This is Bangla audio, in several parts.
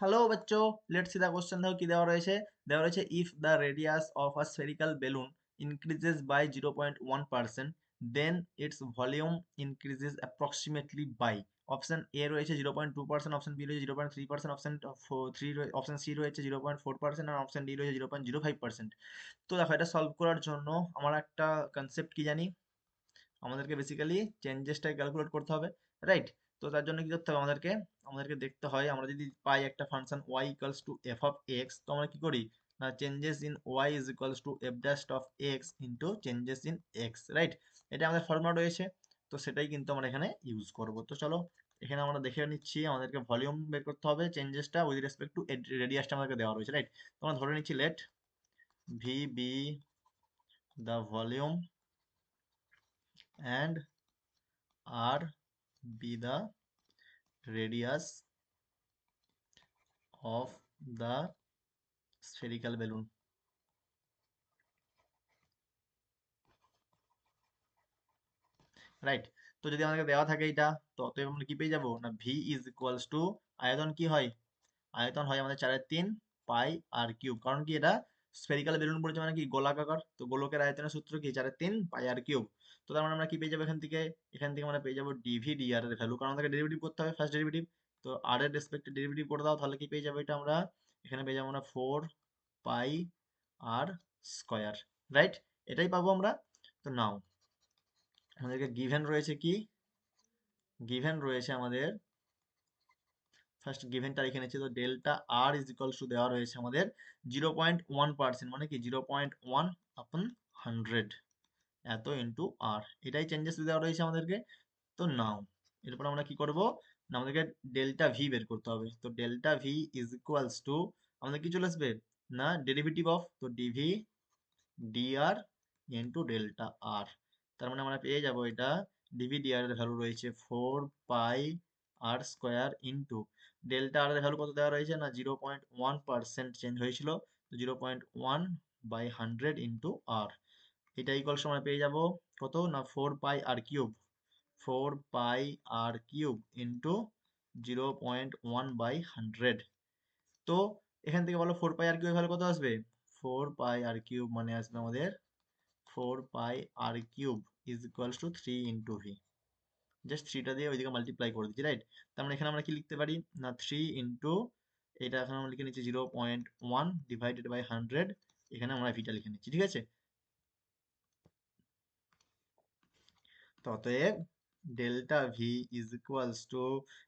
হ্যালো বাচ্চো, লেটস সি দা কোশ্চেন। দেখো কি দেওয়া রয়েছে। দেওয়া রয়েছে if the radius of a spherical balloon increases by 0.1%, then its volume increases approximately by. Option A রয়েছে 0.2%, অপশন বি রয়েছে 0.3%, অপশন থ্রি, অপশন সি রয়েছে 0.4%, আর অপশন ডি রয়েছে 0.05%। তো দেখো, এটা সলভ করার জন্য আমার একটা কনসেপ্ট কি জানি, আমাদেরকে বেসিক্যালি চেঞ্জেসটাকে ক্যালকুলেট করতে হবে, রাইট? তো তার জন্য কি করতে হবে আমাদেরকে, দেখতে হয় আমরা যদি পাই একটা function y equals to F of x, তো আমরা কি করি না, changes in y is equals two F dash of x into changes in x, right? এটা আমাদের ফর্মুলা রয়েছে, তো সেটাই কিন্তু আমরা এখানে ইউজ করব। তো চলো এখানে আমরা দেখে নিচ্ছি, আমাদেরকে ভলিউম বের করতে হবে, চেঞ্জেসটা উইথ রেসপেক্ট টু রেডিয়াসটা আমাদেরকে দেওয়া রয়েছে, রাইট? তো আমরা ধরে নিচ্ছি let V be the volume and R be the radius of the spherical balloon, right? তো যদি আমাদেরকে দেওয়া থাকে এটা, তো অতএব আমরা কি পেয়ে যাবো না, ভি ইজ ইকুয়ালস টু আয়তন কি হয়, আয়তন হয় আমাদের 4/3 পাই আর কিউব। কারণ কি, এটা স্ফেরিক্যাল বেলুন পড়েছে মানে কি গোলাকার, তো গোলকের আয়তনের সূত্র কি 4/3 পাই আর কিউব। তো তার মানে আমরা কি পেয়ে যাবো এখান থেকে, আমরা পেয়ে যাবো ডিভি ডি আর এর ভ্যালু, কারণ আমাদেরকে ডেরিভেটিভ করতে হবে, ফার্স্ট ডেরিভেটিভ। তো আর এর রেসপেক্টে ডেরিভেটিভ করে দাও, তাহলে কি পেয়ে যাবো এটা আমরা, এখানে পেয়ে যাবো আমরা 4 পাই আর স্কয়ার, রাইট? এটাই পাবো আমরা। তো নাও আমাদেরকে গিভেন রয়েছে কি, গিভেন রয়েছে আমাদের, ফার্স্ট গিভেনটা লিখে নিচ্ছি। তো delta R is equals to দেওয়া রয়েছে আমাদের 0.1%, মানে কি 0.1 আপন 100, এত ইন্টু আর, এটাই চেঞ্জেস দেওয়া রয়েছে আমাদেরকে। তো নাও এরপর আমরা কি করব না, আমাদেরকে ডেল্টা ভি বের করতে হবে। তো delta V is equals two আমাদের কি চলে আসবে না, ডেরিভেটিভ অফ, তো ডিভি ডিআর ইন্টু ডেল্টা আর। তার মানে আমরা পেয়ে যাব এটা, ডিভি ডিআর এর ভ্যালু রয়েছে 4 পাই আর স্কোয়ার ইন্টু ডেল্টা আর এর ভ্যালু কত দেওয়া রয়েছে না, 0.1% চেঞ্জ হয়েছিল, তো 0.1 বাই 100 ইন্টু আর। এটা ইকুয়ালস আমরা পেয়ে যাব কত না, 4 pi r cube, 4 pi r cube into 0.1/100। তো এখান থেকে বলো 4 পাই আর কিউব ভ্যালু কত আসবে, 4 পাই আর কিউব মানে আসবে আমাদের 4 pi r cube is equals to 3 into V. Just থ্রিটা দিয়ে ওইদিকে মাল্টিপ্লাই করে দিচ্ছি, রাইট? তার মানে এখানে আমরা কি লিখতে পারি না, 3 ইন্টু, এটা এখন আমরা লিখে নিচ্ছি 0.1 ডিভাইডেড বাই 100, এখানে আমরা ভিটা লিখে নিচ্ছি, ঠিক আছে? তো অতএব delta V is equals to,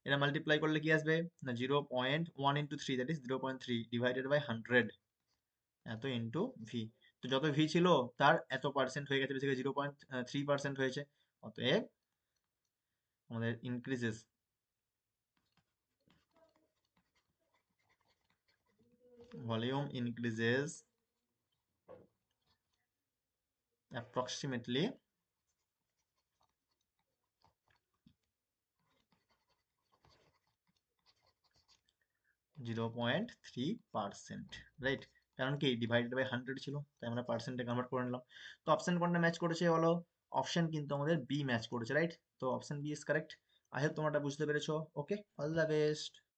এটা মাল্টিপ্লাই করলে কি আসবে না, 0.1 into 3, that is 0.3 divided by 100, এত ইন্টু ভি। তো যত ভি ছিল তার এত পার্সেন্ট হয়ে গেছে, বেসিক্যালি 0.3% হয়েছে। অতএব আমাদের increases, volume increases approximately 0.3%, right? কারণ কি ডিভাইডেড বাই 100 ছিল, তাই আমরা পার্সেন্টে কনভার্ট করে নিলাম। তো অপশন কোনটা ম্যাচ করেছে বলো, অপশন কিন্তু আমাদের বি ম্যাচ করেছে, রাইট? তো option B is correct. I hope তোমরা এটা বুঝতে পেরেছো। Okay, all the best.